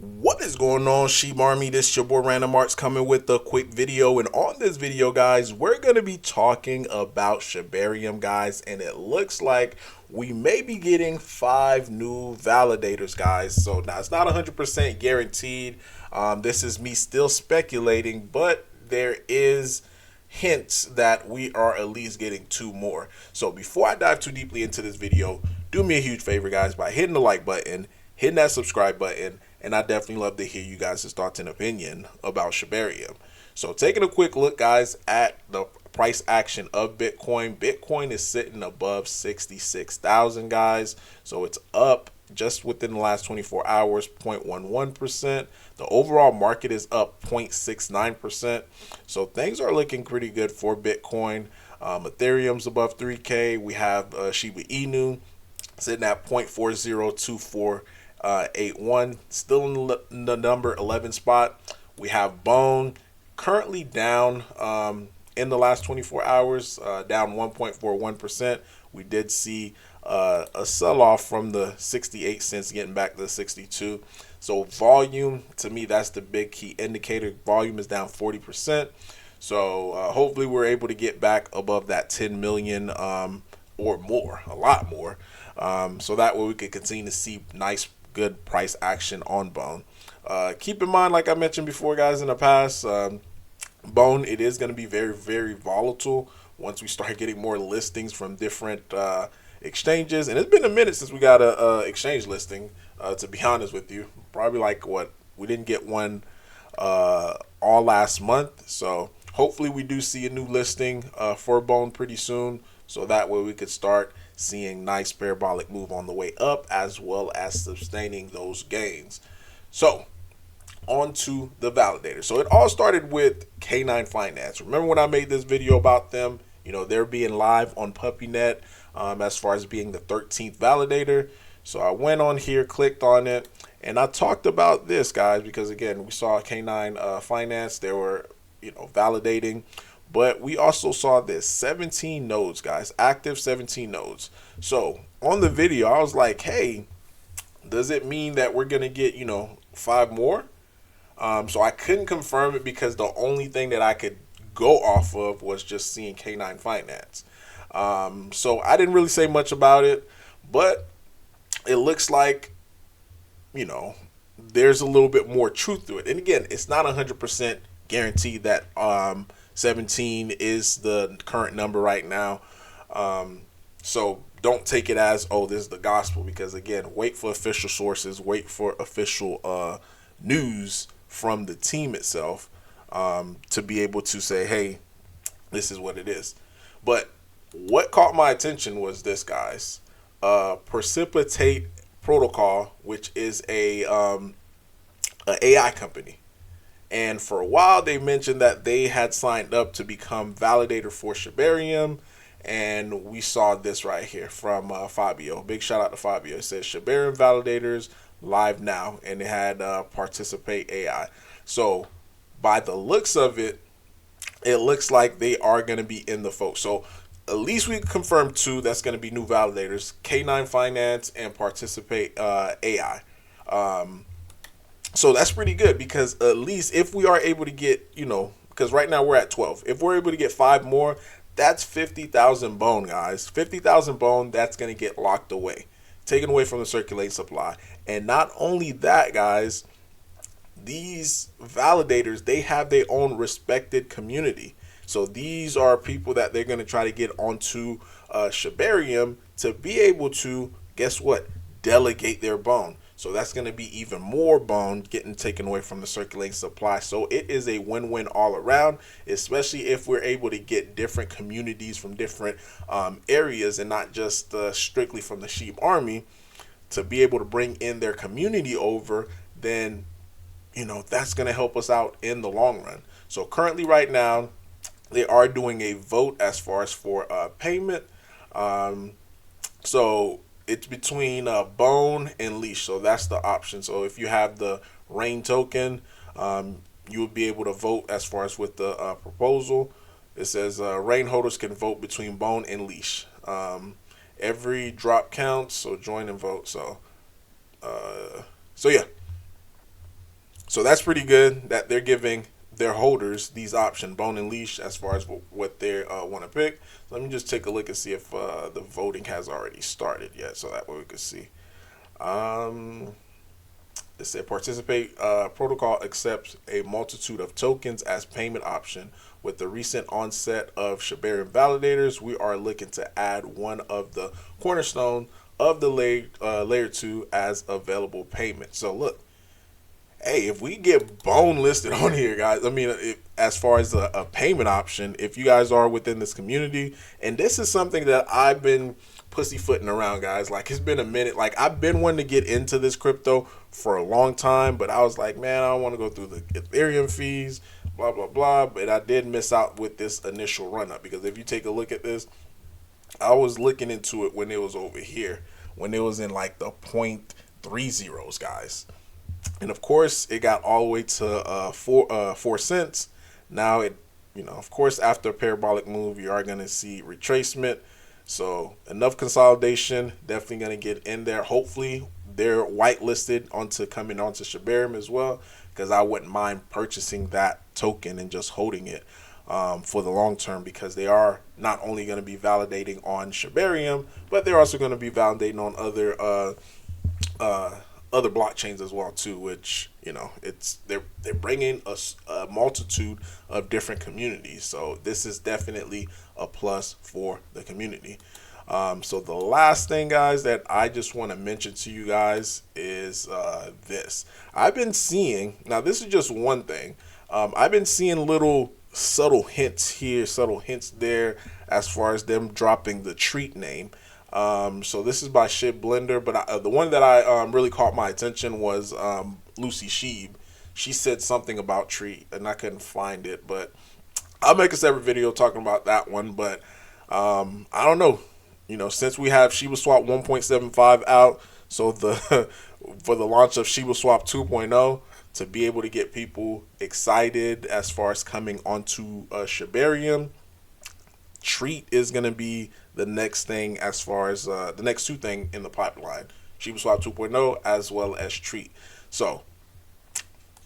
What is going on, Shibarmy? This your boy Random Arts coming with a quick video. And on this video, guys, we're going to be talking about Shibarium, guys. And it looks like we may be getting 5 new validators, guys. So now it's not 100% guaranteed. This is me still speculating, but there is hints that we are at least getting 2 more. So before I dive too deeply into this video, do me a huge favor, guys, by hitting the like button, hitting that subscribe button, and I definitely love to hear you guys' thoughts and opinion about Shibarium. So taking a quick look, guys, at the price action of Bitcoin. Bitcoin is sitting above 66,000, guys. So it's up just within the last 24 hours, 0.11%. The overall market is up 0.69%. So things are looking pretty good for Bitcoin. Ethereum's above 3K. We have Shiba Inu sitting at 0.4024. 81, still in the number 11 spot. We have Bone currently down in the last 24 hours, down 1.41%. We did see a sell-off from the 68 cents getting back to the 62. So volume, to me, that's the big key indicator. Volume is down 40%. So hopefully we're able to get back above that 10 million or more, a lot more. So that way we could continue to see nice good price action on Bone. Keep in mind, like I mentioned before, guys, in the past, Bone, it is going to be very, very volatile once we start getting more listings from different exchanges. And it's been a minute since we got a exchange listing, to be honest with you. Probably like we didn't get one all last month. So hopefully we do see a new listing for Bone pretty soon. So that way we could start seeing nice parabolic move on the way up, as well as sustaining those gains. So on to the validator. So it all started with K9 Finance. Remember when I made this video about them? You know, they're being live on PuppyNet as far as being the 13th validator. So I went on here, clicked on it, and I talked about this, guys, because again, we saw K9 Finance. They were, validating. But we also saw this 17 nodes, guys, active 17 nodes. So on the video, I was like, hey, does it mean that we're going to get, 5 more? So I couldn't confirm it because the only thing that I could go off of was just seeing K9 Finance. So I didn't really say much about it, but it looks like, there's a little bit more truth to it. And again, it's not 100% guaranteed that 17 is the current number right now. So don't take it as, oh, this is the gospel, because again, wait for official sources, wait for official news from the team itself to be able to say, hey, this is what it is. But what caught my attention was this, guys. Precipitate Protocol, which is a AI company. And for a while, they mentioned that they had signed up to become validator for Shibarium. And we saw this right here from Fabio. Big shout out to Fabio. It says Shibarium validators live now. And it had Participate AI. So by the looks of it, it looks like they are going to be in the folks. So at least we confirmed 2. That's going to be new validators. K9 Finance and Participate AI. So that's pretty good, because at least if we are able to get, because right now we're at 12. If we're able to get 5 more, that's 50,000 bone, guys. 50,000 bone, that's going to get locked away, taken away from the circulating supply. And not only that, guys, these validators, they have their own respected community. So these are people that they're going to try to get onto Shibarium to be able to, guess what, delegate their bone. So that's going to be even more bone getting taken away from the circulating supply. So it is a win-win all around, especially if we're able to get different communities from different areas and not just strictly from the Sheep Army, to be able to bring in their community over. Then, that's going to help us out in the long run. So currently right now, they are doing a vote as far as for payment. So it's between Bone and Leash. So that's the option. So if you have the Rain token, you will be able to vote as far as with the proposal. It says Rain holders can vote between Bone and Leash. Every drop counts, so join and vote. So yeah. So that's pretty good that they're giving their holders these options, bone and leash, as far as what they want to pick. So let me just take a look and see if the voting has already started yet, so that way we can see. Um, it said participate protocol accepts a multitude of tokens as payment option. With the recent onset of Shibarium validators, we are looking to add one of the cornerstone of the layer 2 as available payment. So look, hey, if we get bone listed on here, guys, I mean, as far as a payment option, if you guys are within this community, and this is something that I've been pussyfooting around, guys. Like, it's been a minute. Like, I've been wanting to get into this crypto for a long time, but I was like, man, I don't want to go through the Ethereum fees, blah, blah, blah. But I did miss out with this initial run up, because if you take a look at this, I was looking into it when it was over here, when it was in like the 0.30s, guys. And of course, it got all the way to 4 cents. Now it, of course, after a parabolic move, you are going to see retracement. So enough consolidation, definitely going to get in there. Hopefully, they're whitelisted onto coming onto Shibarium as well, because I wouldn't mind purchasing that token and just holding it for the long term, because they are not only going to be validating on Shibarium, but they're also going to be validating on other blockchains as well too, which it's they're bringing a multitude of different communities. So this is definitely a plus for the community. So the last thing, guys, that I just want to mention to you guys is this. I've been seeing, now this is just one thing, I've been seeing little subtle hints here, subtle hints there, as far as them dropping the treat name. So this is by Shib Blender, but the one that I really caught my attention was Lucy Shib. She said something about treat, and I couldn't find it, but I'll make a separate video talking about that one. But I don't know, since we have Shiba Swap 1.75 out, so the for the launch of Shiba Swap 2.0, to be able to get people excited as far as coming onto Shibarium, treat is going to be the next thing, as far as the next two thing in the pipeline, Shiba Swap 2.0 as well as treat. So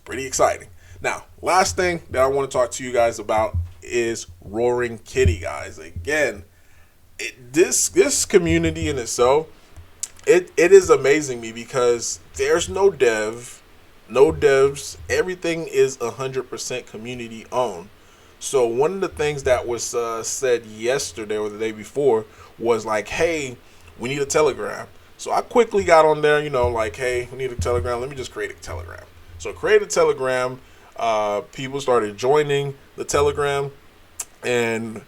pretty exciting. Now, last thing that I want to talk to you guys about is Roaring Kitty, guys. Again, this community in itself, it is amazing me, because there's no devs, everything is 100% community owned. So one of the things that was said yesterday or the day before was like, hey, we need a Telegram. So I quickly got on there, like, hey, we need a Telegram. Let me just create a Telegram. So create a Telegram. People started joining the Telegram. And,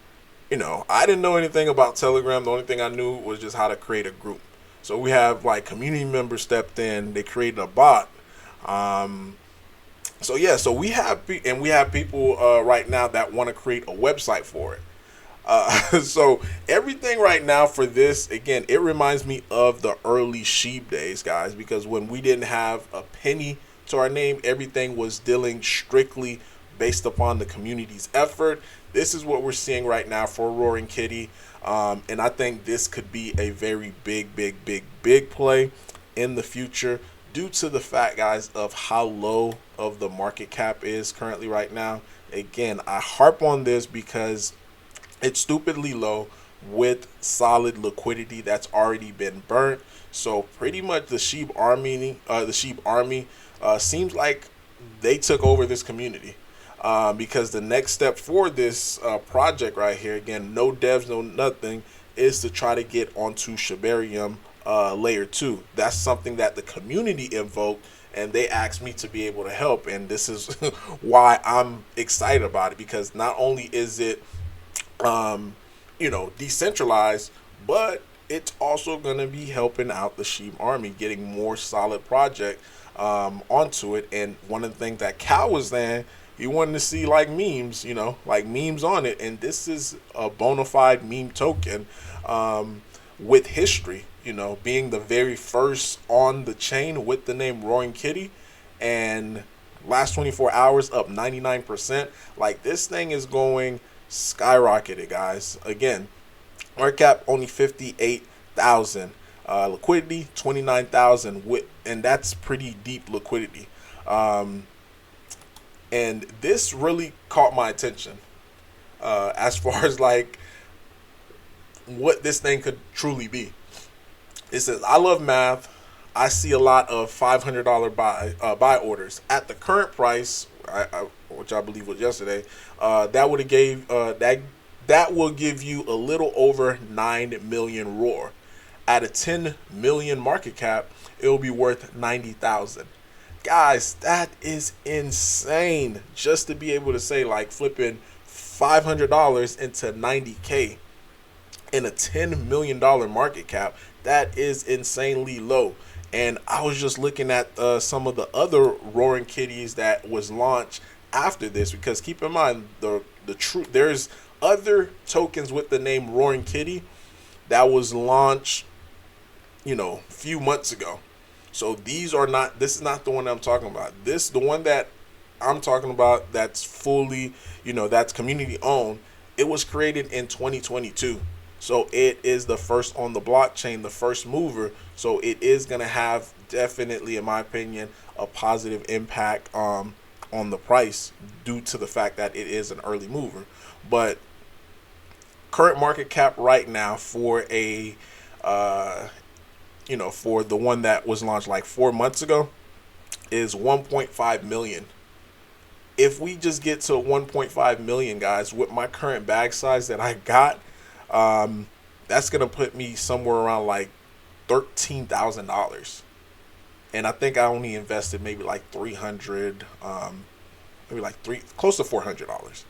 I didn't know anything about Telegram. The only thing I knew was just how to create a group. So we have like community members stepped in. They created a bot. So yeah, so we have people right now that want to create a website for it. So everything right now for this, again, it reminds me of the early Sheep days, guys, because when we didn't have a penny to our name, everything was dealing strictly based upon the community's effort. This is what we're seeing right now for Roaring Kitty, and I think this could be a very big play in the future, due to the fact, guys, of how low of the market cap is currently right now. Again, I harp on this because it's stupidly low with solid liquidity that's already been burnt. So pretty much the Sheep Army, seems like they took over this community. Because the next step for this project right here, again, no devs, no nothing, is to try to get onto Shibarium layer 2. That's something that the community invoked, and they asked me to be able to help, and this is why I'm excited about it, because not only is it decentralized, but it's also going to be helping out the Sheep Army, getting more solid project onto it. And one of the things that Cal was saying, he wanted to see like memes, like memes on it, and this is a bona fide meme token with history, being the very first on the chain with the name Roaring Kitty, and last 24 hours up 99%. Like, this thing is going skyrocketed, guys. Again, market cap only 58,000, liquidity 29,000, and that's pretty deep liquidity. And this really caught my attention as far as like what this thing could truly be. It says, I love math. I see a lot of $500 buy orders at the current price, which I believe was yesterday. That would have gave that will give you a little over 9 million roar. At a 10 million market cap, it will be worth 90,000. Guys, that is insane. Just to be able to say like flipping $500 into 90K in a $10 million market cap, that is insanely low. And I was just looking at some of the other Roaring Kitties that was launched after this, because keep in mind there's other tokens with the name Roaring Kitty that was launched, a few months ago. So this is not the one I'm talking about. The one that I'm talking about that's fully, that's community owned. It was created in 2022. So it is the first on the blockchain, the first mover. So it is going to have definitely, in my opinion, a positive impact on the price due to the fact that it is an early mover. But current market cap right now for a, for the one that was launched like 4 months ago is 1.5 million. If we just get to 1.5 million, guys, with my current bag size that I got, that's gonna put me somewhere around like $13,000, and I think I only invested maybe like 300, maybe like close to $400,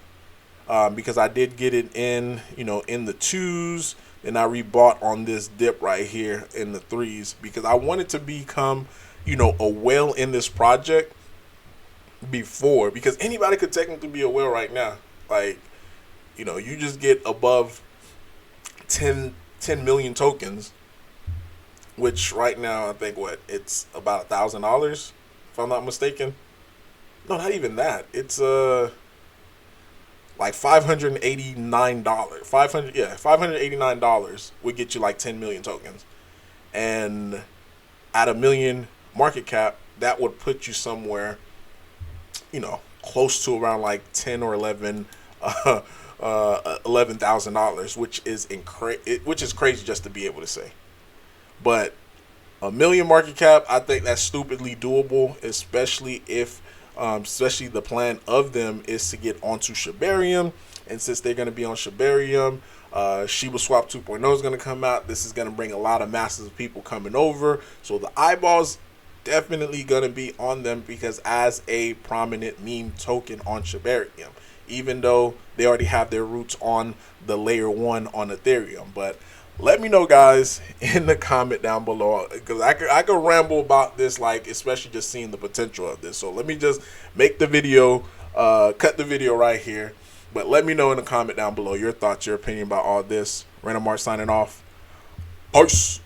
because I did get it in, in the 2s, and I rebought on this dip right here in the 3s because I wanted to become, a whale in this project before, because anybody could technically be a whale right now. Like, you just get above 10 million tokens, which right now I think it's about $1,000 if I'm not mistaken. No, not even that. It's like $589. $589 would get you like 10 million tokens, and at a million market cap, that would put you somewhere, close to around like 10 or 11. $11,000, which is crazy just to be able to say. But a million market cap, I think that's stupidly doable, especially if especially the plan of them is to get onto Shibarium. And since they're going to be on Shibarium, Shiba Swap 2.0 is going to come out. This is going to bring a lot of masses of people coming over, so the eyeballs definitely going to be on them, because as a prominent meme token on Shibarium, even though they already have their roots on the layer 1 on Ethereum. But let me know, guys, in the comment down below, because I could ramble about this, like especially just seeing the potential of this. So let me just make the video, cut the video right here. But let me know in the comment down below your thoughts, your opinion about all this. Random Art signing off. Peace.